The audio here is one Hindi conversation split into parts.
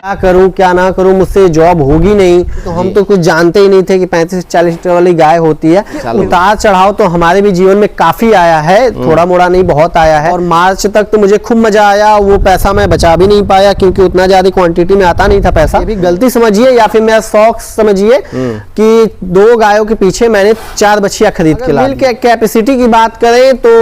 क्या करूं क्या ना करूं, मुझसे जॉब होगी नहीं। तो हम तो कुछ जानते ही नहीं थे कि 35-40 लीटर वाली गाय होती है। उतार चढ़ाव तो हमारे भी जीवन में काफी आया है, थोड़ा मोड़ा नहीं बहुत आया है। और मार्च तक तो मुझे खूब मजा आया, वो पैसा मैं बचा भी नहीं पाया क्योंकि उतना ज्यादा क्वांटिटी में आता नहीं था पैसा। ये भी गलती समझिए या फिर मेरा शौक समझिए कि 2 गायों के पीछे मैंने 4 बछिया खरीद के ला। मिल्क कैपेसिटी की बात करें तो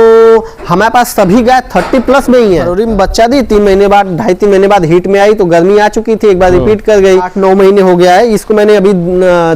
हमारे पास सभी गाय 30+ में ही है। फरवरी में बच्चा दी, 3 महीने बाद 2.5-3 महीने बाद हीट में आई तो गर्मी आ चुकी थी, एक बार रिपीट कर गई। 8-9 महीने हो गया है, इसको मैंने अभी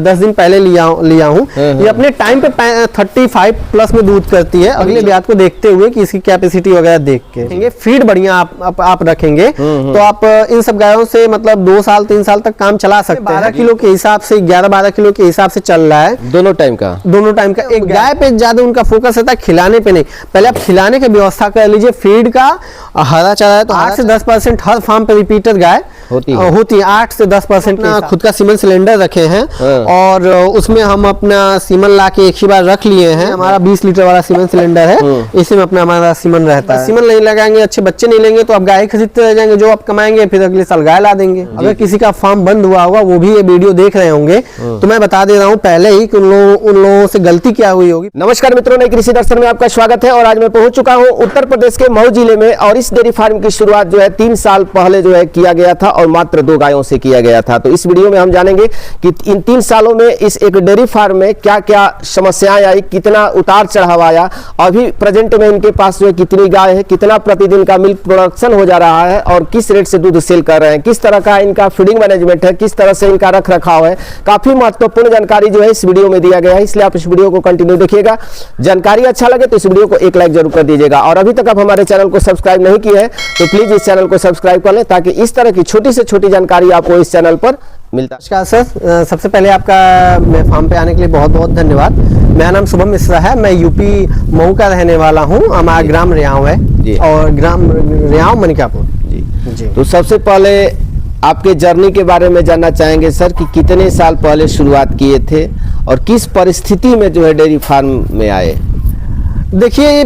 10 दिन पहले लिया हूँ। ये अपने टाइम पे 35+ में दूध करती है। अगले ब्याज को देखते हुए कि इसकी कैपेसिटी वगैरह देख के फीड बढ़िया आप रखेंगे तो आप इन सब गायों से मतलब 2 साल 3 साल तक काम चला सकते हैं। 12 किलो के हिसाब से 11-12 किलो के हिसाब से चल रहा है दोनों टाइम का। एक गाय पे ज्यादा उनका फोकस रहता है, खिलाने पे नहीं। पहले आप खिलाने की व्यवस्था कर लीजिए। फीड का हरा चारा है तो 8 से 10% हर फार्म पे रिपीटर गाय होती है। 8 से 10% खुद का सीमन सिलेंडर रखे हैं और उसमें हम अपना सीमन ला के एक ही बार रख लिए हैं। हमारा 20 लीटर वाला सीमन सिलेंडर है, इसी में अपना हमारा सीमन रहता है। सीमन नहीं लगाएंगे, अच्छे बच्चे नहीं लेंगे तो आप गाय खरीदते रह जाएंगे। जो आप कमाएंगे फिर अगले साल गाय ला देंगे। अगर किसी का फार्म बंद हुआ होगा वो भी ये वीडियो देख रहे होंगे तो मैं बता दे रहा हूँ पहले ही कि उन लोगों से गलती क्या हुई होगी। नमस्कार मित्रों, नई कृषि दर्शन में आपका स्वागत है। और आज मैं पहुंच चुका हूं उत्तर प्रदेश के मऊ जिले में और इस डेयरी फार्म की शुरुआत जो है 3 साल पहले जो है किया गया था और मात्र 2 गायों से किया गया था। तो इस वीडियो में हम जानेंगे कि इन 3 सालों में इस एक डेयरी फार्म में क्या क्या समस्याएं आई, कितना उतार चढ़ाव आया, अभी प्रेजेंट में इनके पास जो है कितनी गाय है, कितना प्रतिदिन का मिल्क प्रोडक्शन हो जा रहा है और किस रेट से दूध सेल कर रहे हैं, किस तरह का इनका फीडिंग मैनेजमेंट है, किस तरह से इनका रख रखाव है। काफी महत्वपूर्ण जानकारी जो है इस वीडियो में दिया गया है, इसलिए आप इस वीडियो को कंटिन्यू देखिएगा। जानकारी अच्छा लगे तो इस वीडियो को एक लाइक जरूर कर दीजिएगा और अभी तक आप हमारे चैनल को सब्सक्राइब नहीं किए हैं तो प्लीज इस चैनल को सब्सक्राइब कर लें ताकि इस तरह की छोटी से छोटी जानकारी आपको इस चैनल पर मिलता है। नमस्कार सर, सबसे पहले आपका मेरे फार्म पे आने के लिए बहुत बहुत धन्यवाद। मेरा नाम शुभम मिश्रा है, मैं यूपी मऊ का रहने वाला हूँ। हमारा ग्राम रियाव है और ग्राम रियाव मनिकापुर जी। तो सबसे पहले आपके जर्नी के बारे में जानना चाहेंगे सर कि कितने साल पहले शुरुआत किए थे और किस परिस्थिति में जो है डेयरी फार्म में आए। देखिए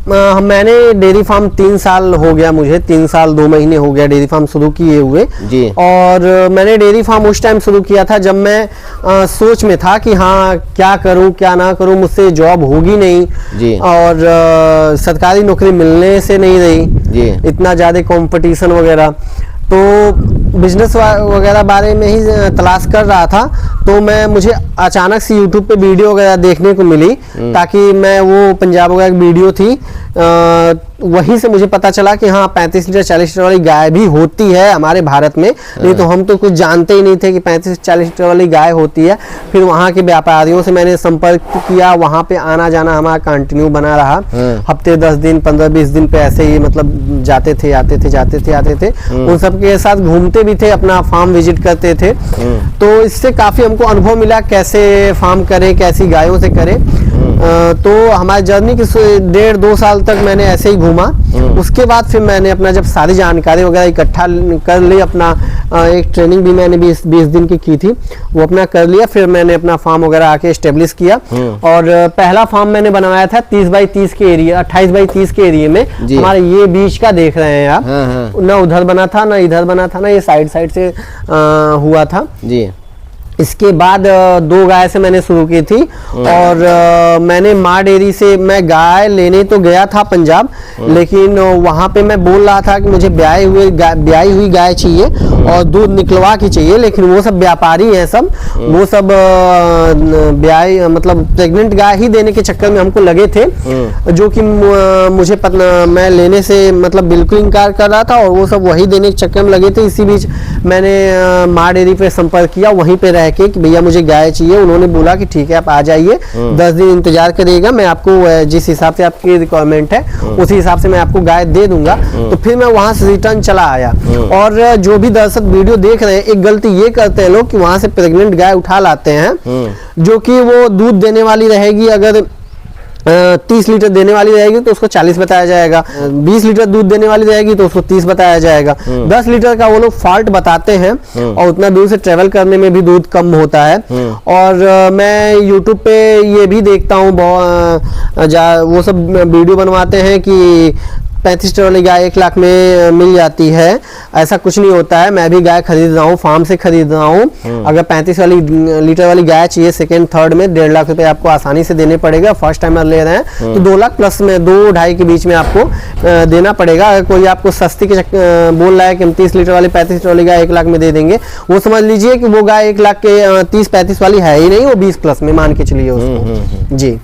मैंने डेयरी फार्म 3 साल हो गया, मुझे 3 साल 2 महीने हो गया डेयरी फार्म शुरू किए हुए जी। और मैंने डेयरी फार्म उस टाइम शुरू किया था जब मैं सोच में था कि हाँ क्या करूं क्या ना करूं, मुझसे जॉब होगी नहीं जी। और सरकारी नौकरी मिलने से नहीं रही जी। इतना ज़्यादा कंपटीशन वगैरह, तो बिजनेस वगैरह बारे में ही तलाश कर रहा था। तो मुझे अचानक से यूट्यूब पे वीडियो वगैरह देखने को मिली ताकि मैं वो पंजाब वगैरह की वीडियो थी, वहीं से मुझे पता चला कि हाँ 35 लीटर 40 लीटर वाली गाय भी होती है हमारे भारत में। नहीं तो हम तो कुछ जानते ही नहीं थे कि 35-40 लीटर वाली गाय होती है। फिर वहाँ के व्यापारियों से मैंने संपर्क किया, वहाँ पे आना जाना हमारा कंटिन्यू बना रहा। हफ्ते 10 दिन 15-20 दिन पे ऐसे ही मतलब जाते थे आते थे। उन सबके साथ घूमते भी थे, अपना फार्म विजिट करते थे। तो इससे काफी हमको अनुभव मिला कैसे फार्म करें, कैसी गायों से करें। तो हमारी जर्नी की 1.5-2 साल तक मैंने ऐसे ही घूमा। उसके बाद फिर मैंने अपना जब सारी जानकारी वगैरह इकट्ठा कर ली, अपना एक ट्रेनिंग भी मैंने 20 दिन की थी, वो अपना कर लिया। फिर मैंने अपना फार्म वगैरह आके एस्टेब्लिश किया और पहला फार्म मैंने बनवाया था 30x30 के एरिया, 28x30 के एरिया में। हमारे ये बीच का देख रहे हैं आप, ना उधर बना था ना इधर बना था, ना ये साइड से हुआ था जी। इसके बाद 2 गाय से मैंने शुरू की थी और मैंने माँ डेयरी से मैं गाय लेने तो गया था पंजाब, लेकिन वहाँ पे मैं बोल रहा था कि मुझे ब्याई हुई गाय चाहिए और दूध निकलवा की चाहिए। लेकिन वो सब व्यापारी हैं सब, वो सब मतलब प्रेग्नेंट गाय ही देने के चक्कर में हमको लगे थे, जो कि मुझे मैं लेने से मतलब बिल्कुल इनकार कर रहा था और वो सब वही देने के चक्कर में लगे थे। इसी बीच मैंने माँ डेयरी पे संपर्क किया, वहीं पे कि भैया मुझे गाय चाहिए। उन्होंने बोला कि ठीक है आप आ जाइए, 10 दिन इंतजार करिएगा, मैं आपको जिस हिसाब से आपकी रिक्वायरमेंट है उसी हिसाब से मैं आपको गाय दे दूंगा। तो फिर मैं वहां से रिटर्न चला आया। और जो भी दर्शक वीडियो देख रहे हैं, एक गलती ये करते हैं लोग कि वहां से प्रेग्नेंट गाय उठा लाते हैं जो कि वो दूध देने वाली रहेगी। अगर 30 लीटर देने वाली रहेगी तो उसको 40 बताया जाएगा, 20 लीटर दूध देने वाली रहेगी तो उसको 30 बताया जाएगा। 10 लीटर का वो लोग फॉल्ट बताते हैं और उतना दूर से ट्रेवल करने में भी दूध कम होता है। और मैं यूट्यूब पे ये भी देखता हूँ वो सब वीडियो बनवाते हैं कि 35 लीटर वाली गाय 1 लाख में मिल जाती है, ऐसा कुछ नहीं होता है। मैं भी गाय खरीद रहा हूँ, फार्म से खरीद रहा हूँ। अगर 35 लीटर वाली गाय चाहिए सेकंड थर्ड में 1.5 लाख रुपए आपको आसानी से देने पड़ेगा। फर्स्ट टाइमर ले रहे हैं तो 2 लाख प्लस में 2-2.5 के बीच में आपको देना पड़ेगा। अगर कोई आपको सस्ती के बोल रहा है कि हम 30 लीटर वाली 35 लीटर वाली गाय 1 लाख में दे देंगे, वो समझ लीजिए कि वो गाय 1 लाख के 30-35 वाली है ही नहीं, वो 20 प्लस में मान के चलिए उसको। जी,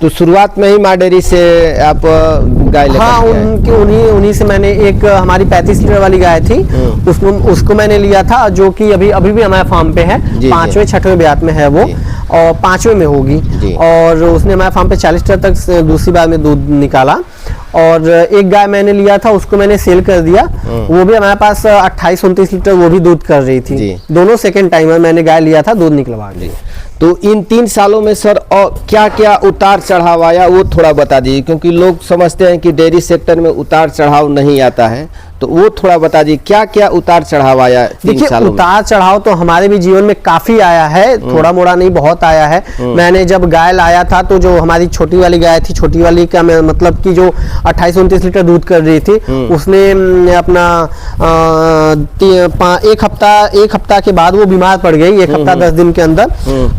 तो शुरुआत में ही माँ डेयरी से आप गाय लेकर हाँ, उन्हीं से मैंने एक हमारी 35 लीटर वाली गाय थी, उसको मैंने लिया था, जो कि अभी भी हमारे फार्म पे है। 5वें 6वें ब्यात में है वो, और 5वें में होगी। और उसने हमारे फार्म पे 40 लीटर तक दूसरी बार में दूध निकाला। और एक गाय मैंने लिया था, उसको मैंने सेल कर दिया। वो भी हमारे पास 28-29 लीटर वो भी दूध कर रही थी। दोनों सेकंड टाइमर मैंने गाय लिया था, दूध निकलवा दिया। तो इन 3 सालों में सर और क्या क्या उतार चढ़ाव आया वो थोड़ा बता दीजिए, क्योंकि लोग समझते हैं कि डेयरी सेक्टर में उतार चढ़ाव नहीं आता है, तो वो थोड़ा बता दीजिए क्या क्या उतार चढ़ाव आया 3 सालों में। उतार चढ़ाव तो हमारे भी जीवन में काफी आया है, थोड़ा मोड़ा नहीं, बहुत आया है। मैंने जब गाय लाया था तो जो हमारी छोटी वाली गाय थी, छोटी वाली का मतलब कि जो 28-29 लीटर दूध कर रही थी, उसने अपना 1 हफ्ता के बाद वो बीमार पड़ गई, 1 हफ्ता 10 दिन के अंदर।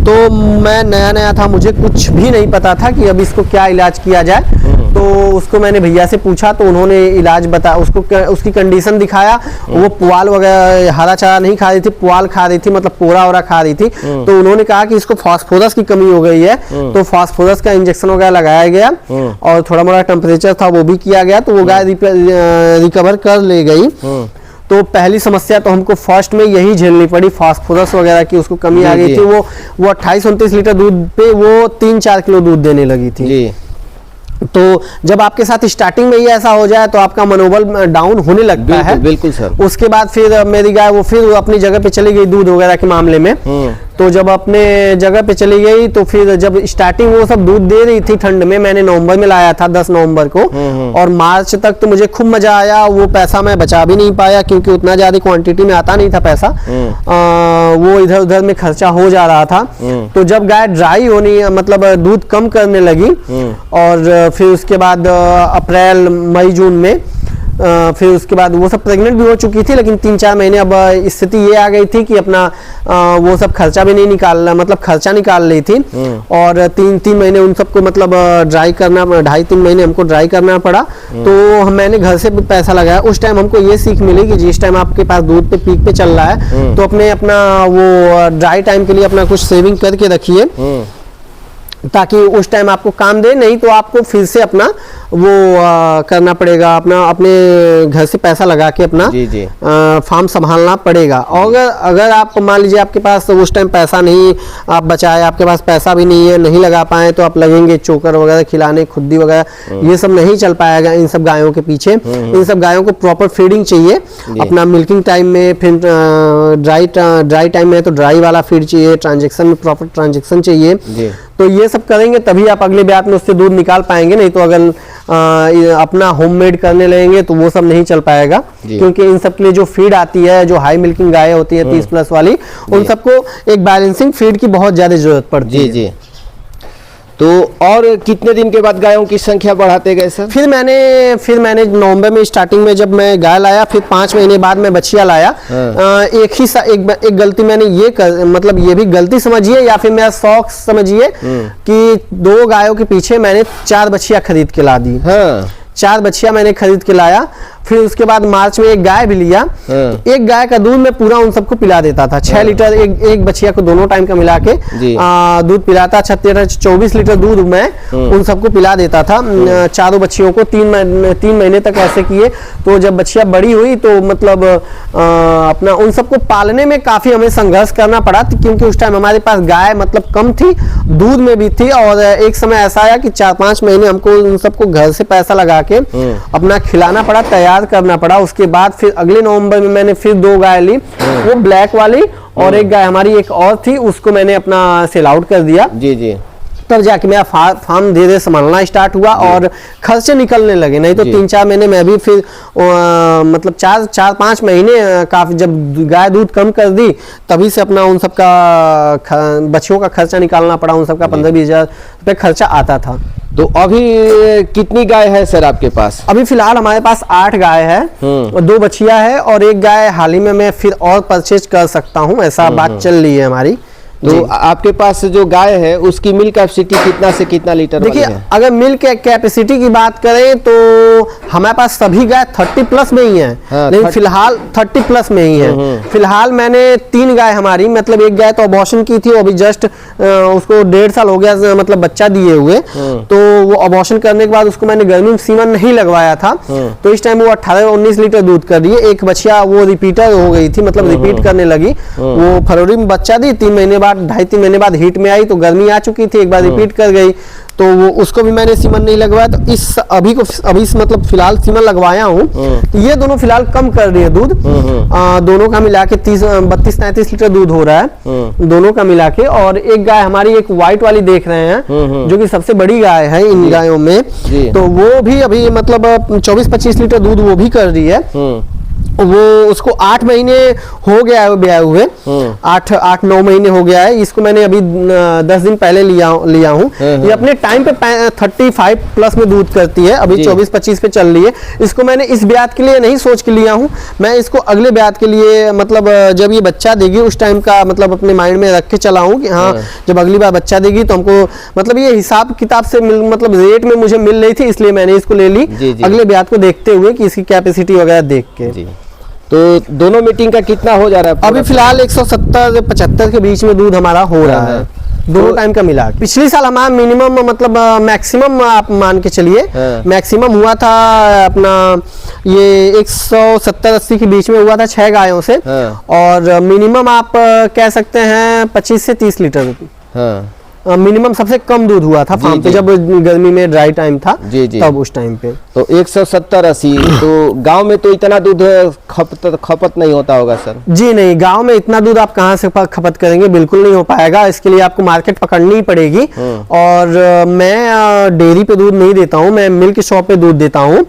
तो मैं नया था, मुझे कुछ भी नहीं पता था कि अब इसको क्या इलाज किया जाए। तो उसको मैंने भैया से पूछा, तो उन्होंने इलाज बताया, उसकी कंडीशन दिखाया। वो पुआल वगैरह हरा चारा नहीं खा रही थी, पुआल खा रही थी, मतलब पोरा खा रही थी। तो उन्होंने कहा कि इसको फास्फोरस की कमी हो गई है, तो फास्फोरस का इंजेक्शन वगैरह लगाया गया और थोड़ा मोड़ा टेम्परेचर था वो भी किया गया, तो वो गाय रिकवर कर ले गई। तो पहली समस्या तो हमको फर्स्ट में यही झेलनी पड़ी, फास्फोरस वगैरह की उसको कमी आ गई थी। वो 28-29 लीटर दूध पे वो 3-4 किलो दूध देने लगी थी। तो जब आपके साथ स्टार्टिंग में ही ऐसा हो जाए तो आपका मनोबल डाउन होने लगता है। बिल्कुल सर। उसके बाद फिर मेरी गाय वो फिर अपनी जगह पे चली गई दूध वगैरह के मामले में। तो जब अपने जगह पे चली गई तो फिर जब स्टार्टिंग वो सब दूध दे रही थी ठंड में, मैंने नवंबर में लाया था 10 नवंबर को, और मार्च तक तो मुझे खूब मजा आया। वो पैसा मैं बचा भी नहीं पाया क्योंकि उतना ज्यादा क्वांटिटी में आता नहीं था पैसा, वो इधर उधर में खर्चा हो जा रहा था। तो जब गाय ड्राई होनी मतलब दूध कम करने लगी, और फिर उसके बाद अप्रैल मई जून में फिर उसके बाद वो सब प्रेग्नेंट भी हो चुकी थी, लेकिन 3-4 महीने अब स्थिति ये आ गई थी कि अपना वो सब खर्चा भी नहीं निकालना, मतलब खर्चा निकाल ली थी। और 3 महीने उन सबको मतलब ड्राई करना, 2.5-3 महीने हमको ड्राई करना पड़ा। तो मैंने घर से भी पैसा लगाया। उस टाइम हमको ये सीख मिली कि जिस टाइम आपके पास दूध पे पीक पे चल रहा है तो अपना वो ड्राई टाइम के लिए अपना कुछ सेविंग करके रखिए, ताकि उस टाइम आपको काम दे। नहीं तो आपको फिर से अपना वो करना पड़ेगा, अपने घर से पैसा लगा के अपना फार्म संभालना पड़ेगा। और अगर आप मान लीजिए आपके पास उस टाइम पैसा नहीं आप बचाए, आपके पास पैसा भी नहीं है, नहीं लगा पाए, तो आप लगेंगे चोकर वगैरह खिलाने, खुद्दी वगैरह, ये सब नहीं चल पाएगा इन सब गायों के पीछे। इन सब गायों को प्रॉपर फीडिंग चाहिए अपना मिल्किंग टाइम में, फिर ड्राई टाइम में तो ड्राई वाला फीड चाहिए, ट्रांजेक्शन में प्रॉपर ट्रांजेक्शन चाहिए। तो ये सब करेंगे तभी आप अगले ब्यात में उससे दूध निकाल पाएंगे। नहीं तो अगर अपना होममेड करने लगेंगे तो वो सब नहीं चल पाएगा, क्योंकि इन सब के लिए जो फीड आती है, जो हाई मिल्किंग गाय होती है 30 प्लस वाली, उन सबको एक बैलेंसिंग फीड की बहुत ज्यादा जरूरत पड़ती है। तो और कितने दिन के बाद गायों की संख्या बढ़ाते गए सर? फिर मैंने नवंबर में स्टार्टिंग में जब मैं गाय लाया, फिर 5 महीने बाद मैं बछिया लाया। एक गलती मैंने मतलब ये भी गलती समझिए या फिर मेरा शौक समझिए कि 2 गायों के पीछे मैंने 4 बछिया खरीद के ला दी। 4 बछिया मैंने खरीद के लाया। फिर उसके बाद मार्च में एक गाय भी लिया। एक गाय का दूध मैं पूरा उन सबको पिला देता था, 6 लीटर एक बछिया को दोनों टाइम का मिला के दूध पिलाता। 24 लीटर दूध मैं उन सबको पिला देता था, चारों बच्चियों को। 3 महीने तक ऐसे किए। तो जब बच्चिया बड़ी हुई तो मतलब अपना उन सबको पालने में काफी हमें संघर्ष करना पड़ा, क्योंकि उस टाइम हमारे पास गाय मतलब कम थी, दूध में भी थी। और एक समय ऐसा आया कि 4-5 महीने हमको उन सबको घर से पैसा लगा के अपना खिलाना पड़ा, तैयार करना पड़ा। उसके बाद फिर अगले नवंबर में मैंने फिर 2 गाय ली, वो ब्लैक वाली, और एक गाय हमारी एक और थी, उसको मैंने अपना सेल आउट कर दिया। तब जाके मेरा फार्म धीरे धीरे संभालना स्टार्ट हुआ और खर्चे निकलने लगे। नहीं तो 3-4 महीने में भी फिर मतलब 4-5 महीने काफी, जब गाय दूध कम कर दी तभी से अपना उन सबका बच्चों का खर्चा निकालना पड़ा, उन सबका 15-20 हज़ार रुपये खर्चा आता था। तो अभी कितनी गाय है सर आपके पास? अभी फिलहाल हमारे पास 8 गाय है और 2 बछिया है और 1 गाय हाल ही में मैं फिर और परचेज कर सकता हूँ, ऐसा बात चल रही है हमारी। तो आपके पास जो गाय है उसकी मिल्क कैपेसिटी कितना से कितना लीटर वाली है? देखिए, अगर मिल्क कैपेसिटी की बात करें तो हमारे पास सभी गाय 30 प्लस में ही है। लेकिन फिलहाल 30 प्लस में ही है। फिलहाल मैंने 3 गाय हमारी, मतलब 1 गाय तो अबॉर्शन की थी, वो अभी जस्ट उसको 1.5 साल हो गया मतलब बच्चा दिए हुए, तो वो अबॉर्शन करने के बाद उसको मैंने गर्मी में सीमन नहीं लगवाया था, तो इस टाइम वो 18-19 लीटर दूध कर रही है। एक बच्चिया वो रिपीटर हो गई थी, मतलब रिपीट करने लगी, वो फरवरी में बच्चा दी, 3 महीने बाद 2.5-3 महीने बाद हीट में आई तो गर्मी आ चुकी थी, एक बार रिपीट कर गई, तो वो उसको भी मैंने सीमन नहीं लगवाया। तो इस अभी मतलब फिलहाल सीमन लगवाया हूँ, तो ये दोनों फिलहाल कम कर रही है दूध। दोनों का मिला के 32-33 लीटर दूध हो रहा है दोनों का मिला के। और एक गाय हमारी, एक व्हाइट वाली देख रहे हैं, जो कि सबसे बड़ी गाय है इन गायों में, तो वो भी अभी मतलब 24-25 लीटर दूध वो भी कर रही है। वो उसको 8 महीने हो गया है ब्याह हुए, 8-9 महीने हो गया है। इसको मैंने अभी 10 दिन पहले लिया हूँ। ये अपने टाइम पे 35 प्लस में दूध करती है, अभी 24-25 पे चल रही है। इसको मैंने इस ब्याह के लिए नहीं सोच के लिया हूँ, मैं इसको अगले ब्याह के लिए, मतलब जब ये बच्चा देगी उस टाइम का मतलब अपने माइंड में रख के चला हूँ कि हाँ जब अगली बार बच्चा देगी तो हमको मतलब ये हिसाब किताब से मतलब रेट में मुझे मिल रही थी, इसलिए मैंने इसको ले ली अगले ब्याह को देखते हुए कि इसकी कैपेसिटी वगैरह देख के। तो दोनों मीटिंग का कितना हो जा रहा है? अभी फिलहाल 170-75 के बीच में दूध हमारा हो रहा है, दोनों टाइम का मिला। पिछले साल हमारा मिनिमम मतलब मैक्सिमम आप मान के चलिए, मैक्सिमम हुआ था अपना ये 170-80 के बीच में हुआ था 6 गायों से, और मिनिमम आप कह सकते हैं 25 से 30 लीटर मिनिमम सबसे कम दूध हुआ था फार्म पे, जब गर्मी में ड्राई टाइम था तब उस टाइम पे। तो 170-80 तो गांव में तो इतना दूध खपत नहीं होता होगा सर? जी नहीं, गांव में इतना दूध आप कहां से खपत करेंगे, बिल्कुल नहीं हो पाएगा। इसके लिए आपको मार्केट पकड़नी ही पड़ेगी। और मैं डेयरी पे दूध नहीं देता हूं, मैं मिल्क शॉप पे दूध देता हूं,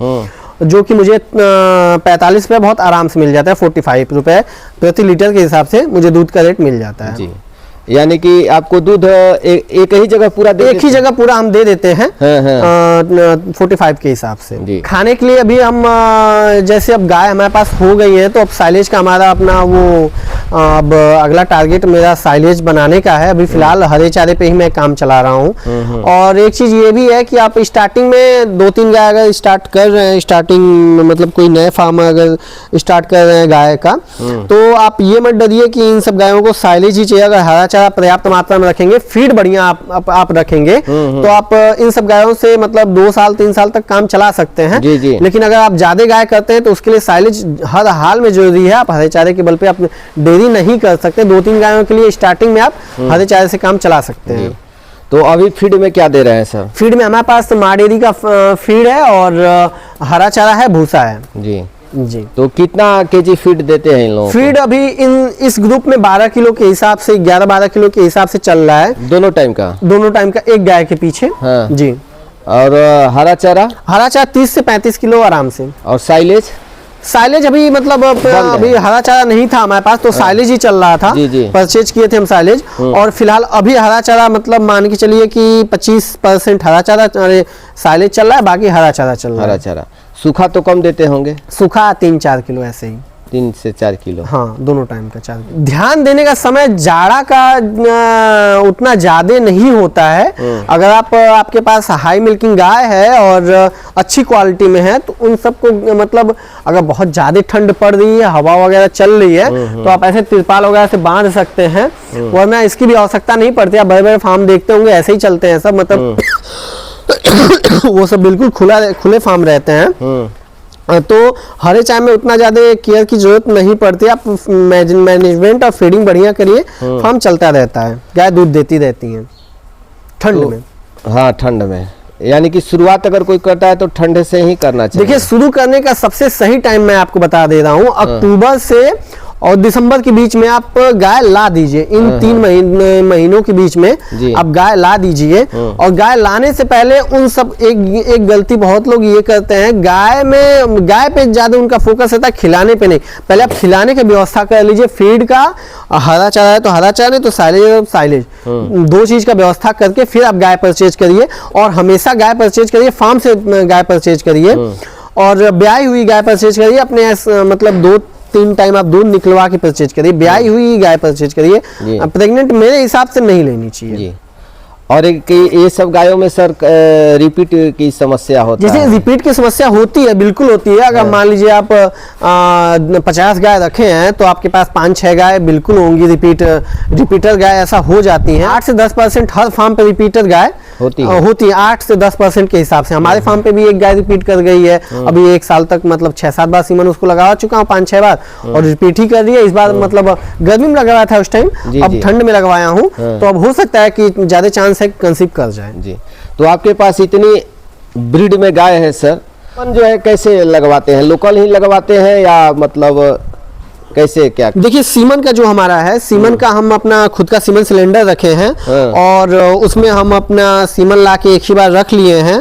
जो कि मुझे 45 रुपये बहुत आराम से मिल जाता है। 45 रुपये प्रति लीटर के हिसाब से मुझे दूध का रेट मिल जाता है। यानी कि आपको दूध एक ही जगह पूरा एक ही जगह पूरा हम दे देते हैं 45 के हिसाब से। खाने के लिए अभी हम जैसे अब गाय हमारे पास हो गई है तो अब साइलेज का हमारा अपना वो अब अगला टारगेट मेरा साइलेज बनाने का है। अभी फिलहाल हरे चारे पे ही मैं काम चला रहा हूँ। और एक चीज ये भी है कि आप स्टार्टिंग में 2-3 गाय अगर स्टार्ट कर रहे हैं, स्टार्टिंग मतलब कोई नए फार्म अगर स्टार्ट कर रहे हैं गाय का, तो आप ये मत डरिए कि इन सब गायों को साइलेज ही चाहिए। अगर हरा चारा पर्याप्त मात्रा में रखेंगे, फीड बढ़िया आप रखेंगे, तो आप इन सब गायों से मतलब 2-3 साल तक काम चला सकते हैं। लेकिन अगर आप ज्यादा गाय करते हैं तो उसके लिए साइलेज हर हाल में जरूरी है। आप हरे चारे के बल पे आप डेयरी नहीं कर सकते। 2-3 गायों के लिए स्टार्टिंग में आप हरे चारे से काम चला सकते हैं। तो अभी फीड में क्या दे रहे हैं सर? फीड में हमारे पास माँ डेयरी का फीड है और हरा चारा है, भूसा है। जी। तो कितना केजी फीड देते हैं इन लोगों? फीड अभी इस ग्रुप में 12 किलो के हिसाब से 11-12 किलो के हिसाब से चल रहा है। दोनों टाइम का एक गाय के पीछे। जी। और हरा चारा? 30 से 35 किलो आराम से। और साइलेज अभी मतलब अभी हरा चारा नहीं था हमारे पास, तो साइलेज ही चल रहा था। परचेज किए थे हम साइलेज। और फिलहाल अभी हरा चारा मतलब मान के चलिए कि 25% हरा चारा साइलेज चल रहा है, बाकी हरा चारा चल रहा है। हरा चारा सूखा तो कम देते होंगे? सूखा 3-4 किलो ऐसे ही। 3 से 4 किलो। हाँ, दोनों टाइम का 4। ध्यान देने का समय जाड़ा का उतना ज्यादा नहीं होता है। अगर आपके पास हाई मिल्किंग गाय है और अच्छी क्वालिटी में है, तो उन सबको मतलब अगर बहुत ज्यादा ठंड पड़ रही है, हवा वगैरह चल रही है, तो आप ऐसे तिरपाल वगैरह से बांध सकते हैं, वरना इसकी भी आवश्यकता नहीं पड़ती। आप बड़े-बड़े फार्म देखते होंगे ऐसे ही चलते हैं सब, मतलब वो सब बिल्कुल खुले फार्म रहते हैं। तो हरे चाय में उतना ज्यादा केयर की जरूरत नहीं पड़ती। आप मैनेजमेंट और फीडिंग बढ़िया करिए, फार्म चलता रहता है, गाय दूध देती रहती है ठंड में। हाँ, ठंड में। यानी कि शुरुआत अगर कोई करता है तो ठंड से ही करना चाहिए। देखिए, शुरू करने का सबसे सही टाइम मैं आपको बता दे रहा हूँ, अक्टूबर से और दिसंबर के बीच में आप गाय ला दीजिए। इन 3 महीनों के बीच में आप गाय ला दीजिए। और गाय लाने से पहले उन सब एक गलती बहुत लोग ये करते हैं, गाय पे ज्यादा उनका फोकस रहता है, खिलाने पे नहीं। पहले आप खिलाने की व्यवस्था कर लीजिए, फीड का, हरा चारा है तो हरा चारा, नहीं तो साइलेज 2 चीज का व्यवस्था करके फिर आप गाय परचेज करिए। और हमेशा गाय परचेज करिए, फार्म से गाय परचेज करिए और ब्याई हुई गाय परचेज करिए। अपने मतलब 2-3 टाइम आप दूध निकलवा के परचेज करिए, ब्याई हुई गाय परचेज करिए। प्रेग्नेंट मेरे हिसाब से नहीं लेनी चाहिए। और ये सब गायों में सर रिपीट की समस्या होती है? जैसे रिपीट की समस्या होती है, बिल्कुल होती है। अगर मान लीजिए आप 50 गाय रखे हैं तो आपके पास 5-6 गाय बिल्कुल होंगी रिपीटर गाय ऐसा हो जाती हैं। 8 से 10% हर फार्म पे रिपीटर गाय होती है 8 से 10% के हिसाब से। हमारे फार्म पे भी एक गाय रिपीट कर गई है अभी 1 साल तक, मतलब 6-7 बार सीमन उसको लगा चुका हूँ, 5-6 बार, और रिपीट ही कर रही है। इस बार मतलब गर्मी में लगवाया था उस टाइम, अब ठंड में लगवाया हूँ, तो अब हो सकता है कि ज्यादा चांस है कंसीव कर जाए। जी, तो आपके पास इतनी ब्रीड में गाय है सर, जो है कैसे लगवाते हैं? लोकल ही लगवाते हैं या मतलब कैसे क्या? देखिए सीमन का जो हमारा है, सीमन का हम अपना खुद का सीमन सिलेंडर रखे हैं और उसमें हम अपना सीमन ला के एक ही बार रख लिए हैं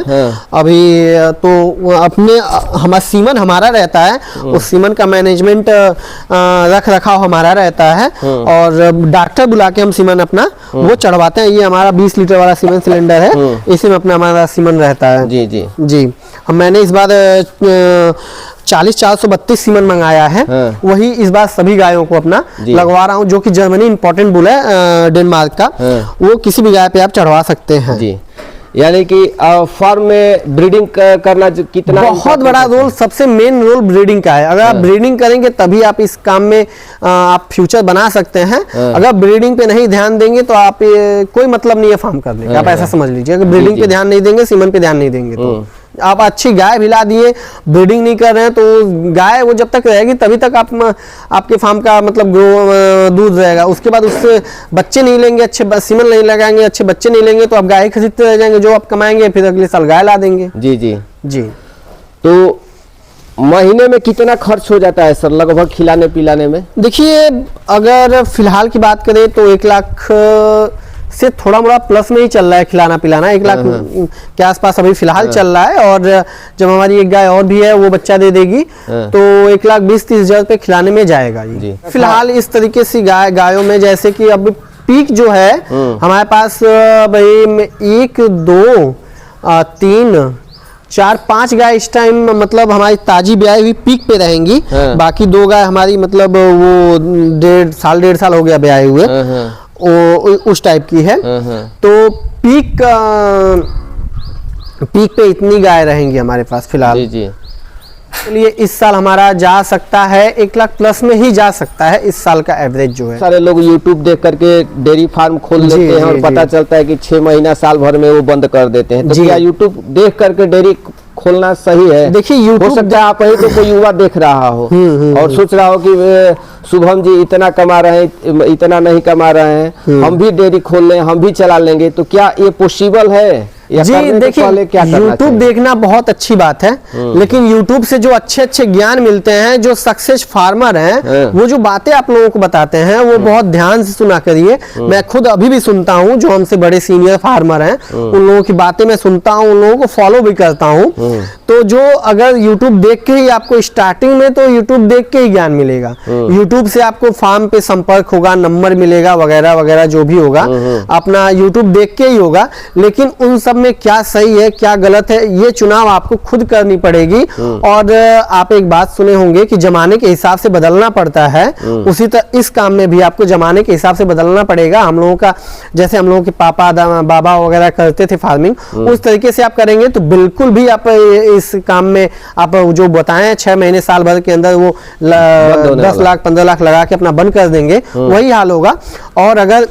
अभी। तो अपने हमारा सीमन हमारा रहता है, उस सीमन का मैनेजमेंट रख रखाव हमारा रहता है और डॉक्टर बुला के हम सीमन अपना वो चढ़वाते हैं। ये हमारा 20 लीटर वाला सीमन सिलेंडर है, इसी में अपना हमारा सीमन रहता है। जी जी जी, मैंने इस बार 40-432 सीमन मंगाया है, वही इस बार सभी गायों को अपना लगवा रहा हूँ, जो कि जर्मनी इंपोर्टेंट बुल है डेनमार्क का, वो किसी भी गाय पे आप चढ़वा सकते हैं। जी, यानी कि फार्म में ब्रीडिंग करना कितना बहुत बड़ा रोल, सबसे मेन रोल ब्रीडिंग का है। अगर आप ब्रीडिंग करेंगे तभी आप इस काम में आप फ्यूचर बना सकते हैं। अगर ब्रीडिंग पे नहीं ध्यान देंगे तो आप कोई मतलब नहीं है फार्म करने का, आप ऐसा समझ लीजिए। अगर ब्रीडिंग पे ध्यान नहीं देंगे, सीमन पे ध्यान नहीं देंगे, तो आप अच्छी गाय भिला दिए, ब्रीडिंग नहीं कर रहे हैं, तो गाय वो जब तक रहेगी तभी तक आपके फार्म का मतलब दूध रहेगा। उसके बाद उससे बच्चे नहीं लेंगे, अच्छे सीमन नहीं लगाएंगे, अच्छे बच्चे नहीं लेंगे, तो आप गाय खरीदते रह जाएंगे, जो आप कमाएंगे फिर अगले साल गाय ला देंगे। जी जी जी। तो महीने में कितना खर्च हो जाता है सर लगभग खिलाने पिलाने में? देखिए अगर फिलहाल की बात करें तो 1 लाख से थोड़ा मोड़ा प्लस में ही चल रहा है खिलाना पिलाना। 1 लाख के आसपास अभी फिलहाल चल रहा है। और जब हमारी एक गाय और भी है वो बच्चा दे देगी तो 1,20,30,000 हज़ार रुपये खिलाने में जाएगा जी। फिलहाल इस तरीके से गायों में, जैसे कि अब पीक जो है हमारे पास भाई 1, 2, 3, 4, 5 गाय इस टाइम मतलब हमारी ताजी ब्याई हुई पीक पे रहेंगी। बाकी 2 गाय हमारी मतलब वो 1.5 साल हो गया ब्याई हुए, उस टाइप की है। तो पीक पे इतनी गाय रहेंगी हमारे पास फिलहाल। जी जी। चलिए इस साल हमारा जा सकता है 1 लाख प्लस में ही जा सकता है इस साल का एवरेज जो है। सारे लोग YouTube देख करके डेयरी फार्म खोल लेते हैं और पता चलता है कि 6 महीना साल भर में वो बंद कर देते हैं। तो क्या YouTube देख करके डेयरी खोलना सही है? देखिए हो सकता है आप ही तो कोई युवा देख रहा हो और सोच रहा हो कि शुभम जी इतना कमा रहे हैं, इतना नहीं कमा रहे हैं, हम भी डेयरी खोल लें, हम भी चला लेंगे, तो क्या ये पॉसिबल है? जी देखिए YouTube देखना बहुत अच्छी बात है, लेकिन YouTube से जो अच्छे ज्ञान मिलते हैं, जो सक्सेस फार्मर हैं, वो जो बातें आप लोगों को बताते हैं वो बहुत ध्यान से सुना करिए। मैं खुद अभी भी सुनता हूँ, जो हमसे बड़े सीनियर फार्मर हैं उन लोगों की बातें मैं सुनता हूँ, उन लोगों को फॉलो भी करता हूँ। तो जो अगर YouTube देख के ही आपको स्टार्टिंग में तो YouTube देख के ही ज्ञान मिलेगा। YouTube से आपको फार्म पे संपर्क होगा, नंबर मिलेगा वगैरह वगैरह, जो भी होगा अपना YouTube देख के ही होगा। लेकिन उन सब में क्या सही है क्या गलत है ये चुनाव आपको खुद करनी पड़ेगी। और आप एक बात सुने होंगे कि जमाने के हिसाब से बदलना पड़ता है, उसी तरह इस काम में भी आपको जमाने के हिसाब से बदलना पड़ेगा। हम लोगों का जैसे हम लोगों के पापा बाबा वगैरह करते थे फार्मिंग, उस तरीके से आप करेंगे तो बिल्कुल भी आप इस काम में आप जो बताएं 6 महीने साल भर के अंदर वो 10 लाख 15 लाख लगा के अपना बंद कर देंगे, वही हाल होगा। और अगर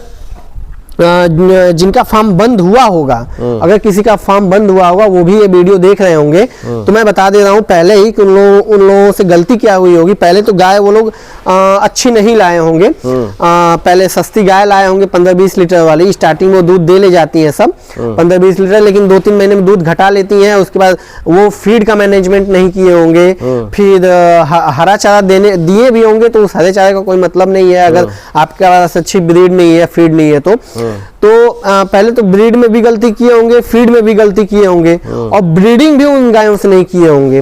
जिनका फार्म बंद हुआ होगा, अगर किसी का फार्म बंद हुआ होगा वो भी ये वीडियो देख रहे होंगे, तो मैं बता दे रहा हूँ पहले ही कि उन लोगों से गलती क्या हुई होगी। पहले तो गाय वो लोग अच्छी नहीं लाए होंगे, पहले सस्ती गाय लाए होंगे 15-20 लीटर वाली। स्टार्टिंग वो दूध दे ले जाती है सब 15-20 लीटर, लेकिन 2-3 महीने में दूध घटा लेती हैं। उसके बाद वो फीड का मैनेजमेंट नहीं किए होंगे, फिर हरा चारा दिए भी होंगे तो उस हरे चारे का कोई मतलब नहीं है अगर आपके पास अच्छी ब्रीड नहीं है, फीड नहीं है तो पहले तो ब्रीड में भी गलती किए होंगे, फीड में भी गलती किए होंगे और ब्रीडिंग भी उन गायों से नहीं किए होंगे।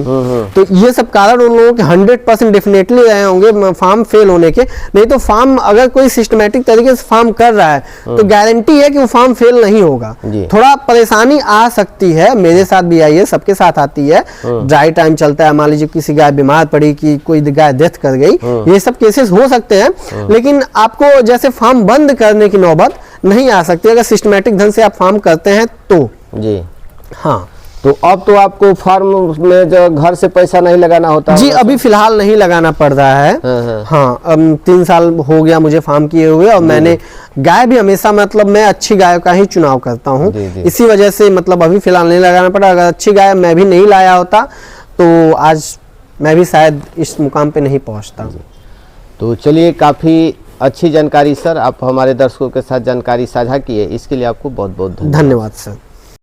तो ये सब कारण उन लोगों के 100% डेफिनेटली रहे होंगे फार्म फेल होने के। नहीं तो फार्म अगर कोई सिस्टमेटिक तरीके से फार्म कर रहा है तो गारंटी है कि वो फार्म फेल नहीं होगा। थोड़ा परेशानी आ सकती है, मेरे साथ भी आई है, सबके साथ आती है। ड्राई टाइम चलता है, मान लीजिए किसी गाय बीमार पड़ी कि कोई गाय डेथ कर गई, ये सब केसेस हो सकते हैं, लेकिन आपको जैसे फार्म बंद करने की नौबत नहीं आ सकती अगर सिस्टमेटिक ढंग से आप फार्म करते हैं तो। जी हाँ, तो अब तो आपको फार्म में जो घर से पैसा नहीं लगाना होता जी, अभी फिलहाल नहीं लगाना पड़ रहा है। हाँ, 3 साल हो गया मुझे फार्म किए हुए और मैंने गाय भी हमेशा मतलब मैं अच्छी गाय का ही चुनाव करता हूँ, इसी वजह से मतलब अभी फिलहाल नहीं लगाना पड़ा। अगर अच्छी गाय मैं भी नहीं लाया होता तो आज मैं भी शायद इस मुकाम पे नहीं पहुँचता। तो चलिए, काफ़ी अच्छी जानकारी सर, आप हमारे दर्शकों के साथ जानकारी साझा किए, इसके लिए आपको बहुत बहुत धन्यवाद सर।